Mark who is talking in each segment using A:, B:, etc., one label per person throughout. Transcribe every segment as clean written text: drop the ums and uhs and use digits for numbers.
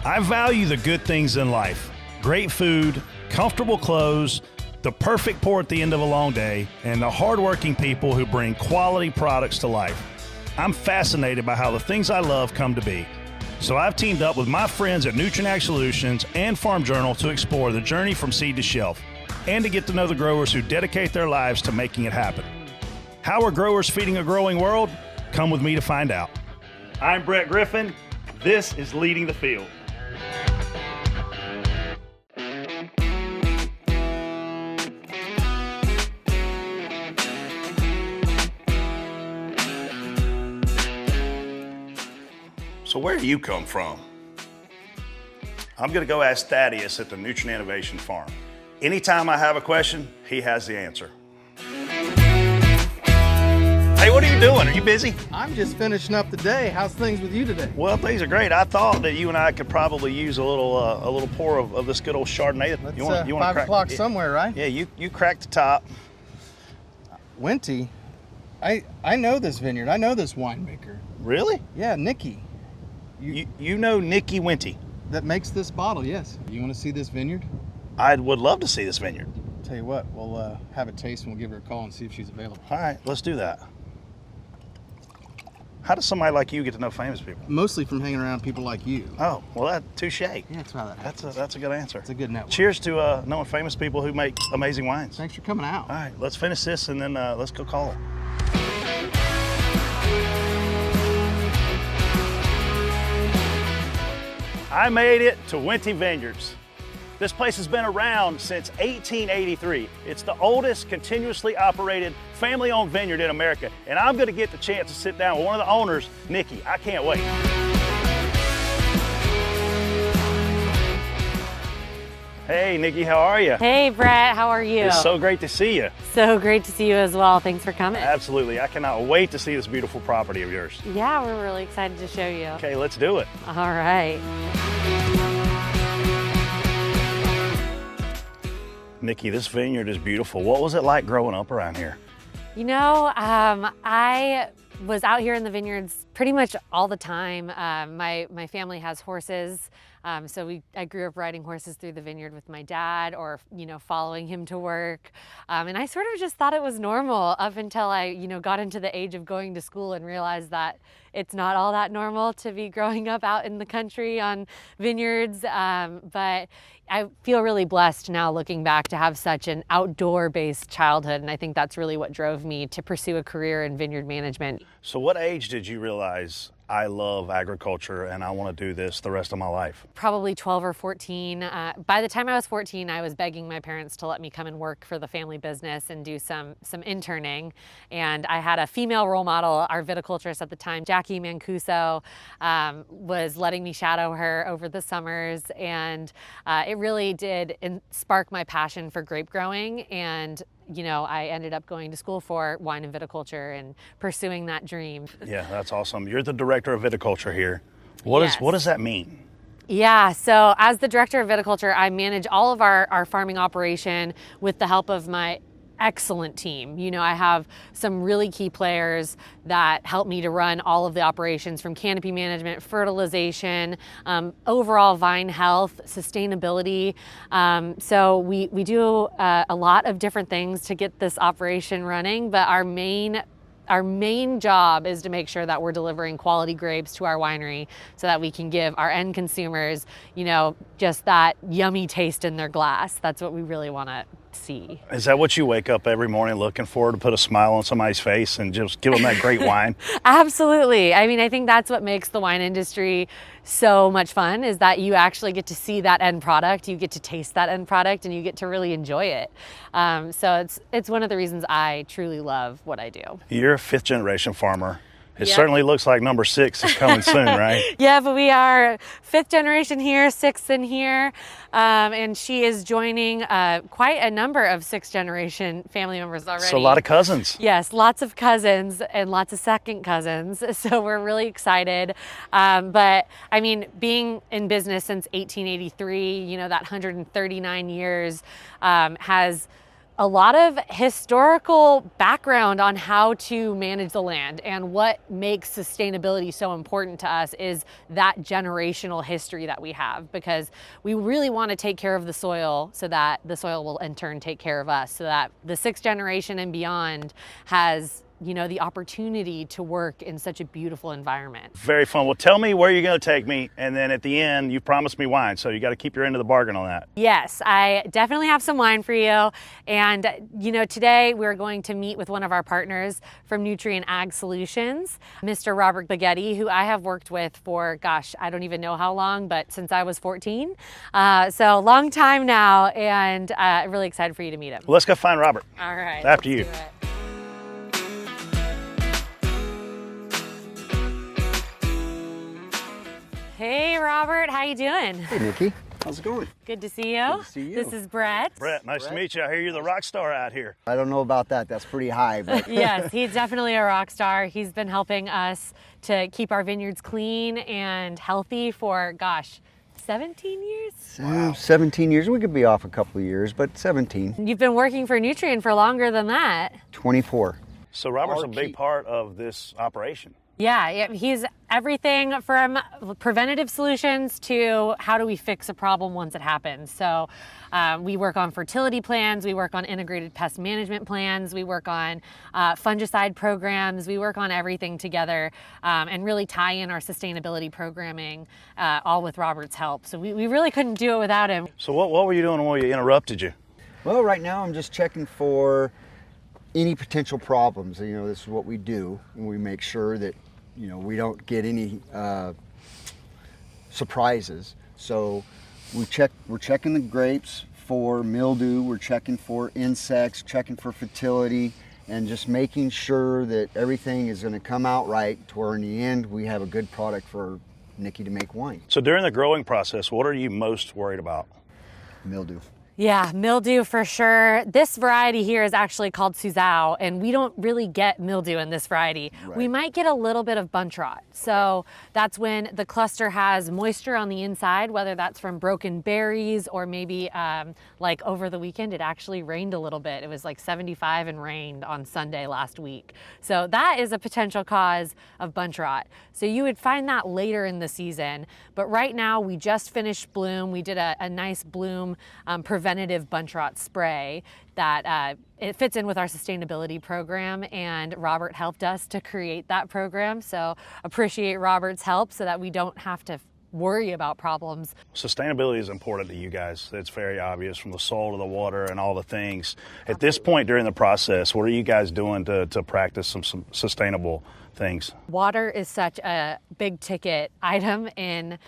A: I value the good things in life. Great food, comfortable clothes, the perfect pour at the end of a long day, and the hardworking people who bring quality products to life. I'm fascinated by how the things I love come to be. So I've teamed up with my friends at Nutrient Solutions and Farm Journal to explore the journey from seed to shelf and to get to know the growers who dedicate their lives to making it happen. How are growers feeding a growing world? Come with me to find out. I'm Brett Griffin. This is Leading the Field. So where do you come from? I'm going to go ask Thaddeus at the Nutrient Innovation Farm. Anytime I have a question, he has the answer. Hey, what are you doing? Are you busy?
B: I'm just finishing up the day. How's things with you today?
A: Well, things are great. I thought that you and I could probably use a little pour of this good old Chardonnay.
B: You want 5 o'clock somewhere, right?
A: Yeah, you crack the top.
B: Wente, I know this vineyard. I know this winemaker.
A: Really?
B: Yeah, Nikki.
A: You know Nikki Wente?
B: That makes this bottle, yes. You want to see this vineyard?
A: I would love to see this vineyard.
B: Tell you what, we'll have a taste and we'll give her a call and see if she's available.
A: All right, let's do that. How does somebody like you get to know famous people?
B: Mostly from hanging around people like you.
A: Oh, well, touche.
B: Yeah, that's how that happens.
A: That's a good answer.
B: It's a good network.
A: Cheers to knowing famous people who make amazing wines.
B: Thanks for coming out.
A: All right, let's finish this and then let's go call them. I made it to Wente Vineyards. This place has been around since 1883. It's the oldest continuously operated family-owned vineyard in America, and I'm gonna get the chance to sit down with one of the owners, Nikki. I can't wait. Hey, Nikki, how are you?
C: Hey, Brett, how are you?
A: It's so great to see you.
C: So great to see you as well. Thanks for coming.
A: Absolutely. I cannot wait to see this beautiful property of yours.
C: Yeah, we're really excited to show you.
A: Okay, let's do it.
C: All right.
A: Nikki, this vineyard is beautiful. What was it like growing up around here?
C: You know, I was out here in the vineyards pretty much all the time. My family has horses, so I grew up riding horses through the vineyard with my dad, or following him to work. And I sort of just thought it was normal up until I got into the age of going to school and realized that it's not all that normal to be growing up out in the country on vineyards. But I feel really blessed now looking back to have such an outdoor-based childhood, and I think that's really what drove me to pursue a career in vineyard management.
A: So what age did you realize I love agriculture and I want to do this the rest of my life?
C: Probably 12 or 14. By the time I was 14, I was begging my parents to let me come and work for the family business and do some interning. And I had a female role model, our viticulturist at the time, Jackie Mancuso, was letting me shadow her over the summers. And it really did spark my passion for grape growing. And I ended up going to school for wine and viticulture and pursuing that dream.
A: Yeah, that's awesome. You're the director of viticulture here. What does that mean?
C: Yeah, so as the director of viticulture, I manage all of our farming operation with the help of my excellent team. I have some really key players that help me to run all of the operations, from canopy management, fertilization, overall vine health, sustainability. So we do a lot of different things to get this operation running, but our main job is to make sure that we're delivering quality grapes to our winery so that we can give our end consumers, just that yummy taste in their glass. That's what we really want to see.
A: Is that what you wake up every morning looking for, to put a smile on somebody's face and just give them that great wine?
C: Absolutely. I mean, I think that's what makes the wine industry so much fun, is that you actually get to see that end product, you get to taste that end product, and you get to really enjoy it. So it's one of the reasons I truly love what I do.
A: You're a 5th generation farmer. It certainly looks like number 6 is coming soon, right?
C: Yeah, but we are 5th generation here, 6th in here, and she is joining quite a number of 6th generation family members already.
A: So a lot of cousins.
C: Yes, lots of cousins and lots of second cousins. So we're really excited. But I mean, being in business since 1883, that 139 years has a lot of historical background on how to manage the land, and what makes sustainability so important to us is that generational history that we have, because we really want to take care of the soil so that the soil will in turn take care of us, so that the 6th generation and beyond has, you know, the opportunity to work in such a beautiful environment.
A: Very fun. Well, tell me where you're going to take me, and then at the end, you promised me wine, so you got to keep your end of the bargain on that.
C: Yes, I definitely have some wine for you. And, you know, today we're going to meet with one of our partners from Nutrient Ag Solutions, Mr. Robert Baghetti, who I have worked with for, gosh, I don't even know how long, but since I was 14. So long time now, and really excited for you to meet him.
A: Well, let's go find Robert.
C: All right.
A: After you.
C: Do it. Hey, Robert, how you doing?
D: Hey, Nikki. How's it going?
C: Good to see you.
D: Good to see you.
C: This is Brett.
A: Brett, nice to meet you. I hear you're the rock star out here.
D: I don't know about that. That's pretty high, but
C: Yes, he's definitely a rock star. He's been helping us to keep our vineyards clean and healthy for, gosh, 17 years?
D: Wow. 17 years. We could be off a couple of years, but 17.
C: You've been working for Nutrient for longer than that.
D: 24.
A: So Robert's a big
D: key.
A: part of this operation.
C: Yeah, he's everything from preventative solutions to how do we fix a problem once it happens. So we work on fertility plans, we work on integrated pest management plans, we work on fungicide programs, we work on everything together and really tie in our sustainability programming, all with Robert's help. So we really couldn't do it without him.
A: So what were you doing when we interrupted you?
D: Well, right now I'm just checking for any potential problems. You know, this is what we do, and we make sure that, you know, we don't get any surprises. So we're checking the grapes for mildew, we're checking for insects, checking for fertility, and just making sure that everything is going to come out right to where in the end we have a good product for Nikki to make wine.
A: So during the growing process, what are you most worried about?
D: Mildew.
C: Yeah, mildew for sure. This variety here is actually called Suzhou, and we don't really get mildew in this variety.
D: Right.
C: We might get a little bit of bunch rot. So that's when the cluster has moisture on the inside, whether that's from broken berries or maybe like over the weekend, it actually rained a little bit. It was like 75 and rained on Sunday last week. So that is a potential cause of bunch rot. So you would find that later in the season. But right now we just finished bloom. We did a nice bloom preventative bunch rot spray that it fits in with our sustainability program, and Robert helped us to create that program. So appreciate Robert's help so that we don't have to worry about problems.
A: Sustainability is important to you guys. It's very obvious, from the soil to the water and all the things. At this point during the process, what are you guys doing to practice some sustainable things?
C: Water is such a big ticket item in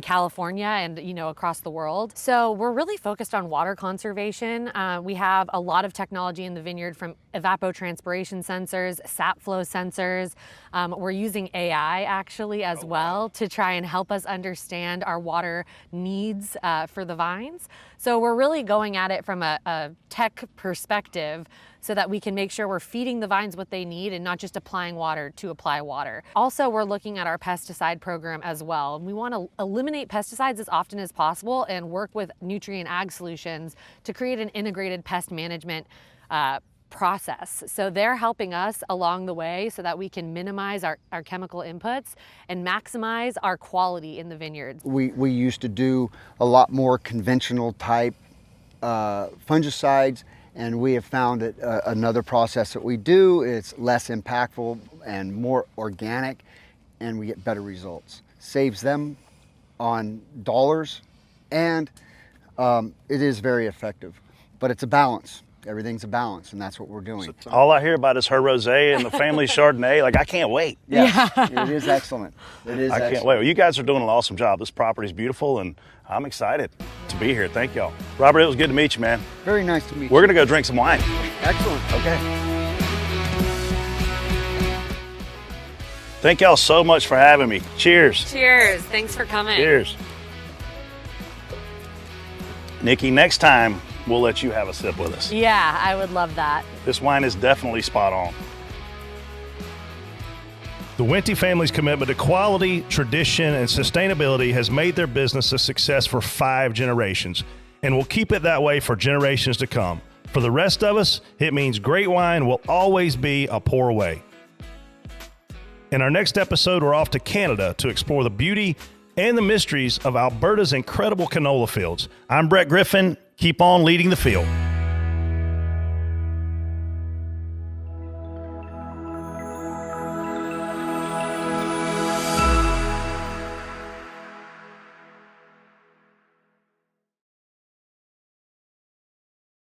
C: California and, you know, across the world. So we're really focused on water conservation. We have a lot of technology in the vineyard, from evapotranspiration sensors, sap flow sensors. We're using AI actually as well to try and help us understand our water needs for the vines. So we're really going at it from a tech perspective, so that we can make sure we're feeding the vines what they need and not just applying water to apply water. Also, we're looking at our pesticide program as well. We want to eliminate pesticides as often as possible and work with Nutrient Ag Solutions to create an integrated pest management process. So they're helping us along the way so that we can minimize our chemical inputs and maximize our quality in the vineyards.
D: We used to do a lot more conventional type fungicides, and we have found that another process that we do, it's less impactful and more organic, and we get better results. Saves them on dollars, and it is very effective. But it's a balance. Everything's a balance, and that's what we're doing.
A: All I hear about is her rosé and the family Chardonnay. Like, I can't wait.
D: Yes, it is excellent. It is
A: I
D: excellent.
A: can't wait. Well, you guys are doing an awesome job. This property is beautiful, and I'm excited to be here. Thank y'all. Robert, it was good to meet you, man.
D: Very nice to meet
A: We're
D: you.
A: going to go drink some wine.
D: Excellent.
A: Okay. Thank y'all so much for having me. Cheers.
C: Cheers. Thanks for coming.
A: Cheers. Nikki, next time we'll let you have a sip with us.
C: Yeah, I would love that.
A: This wine is definitely spot on. The Wente family's commitment to quality, tradition, and sustainability has made their business a success for 5 generations, and will keep it that way for generations to come. For the rest of us, it means great wine will always be a pour away. In our next episode, we're off to Canada to explore the beauty and the mysteries of Alberta's incredible canola fields. I'm Brett Griffin. Keep on leading the field.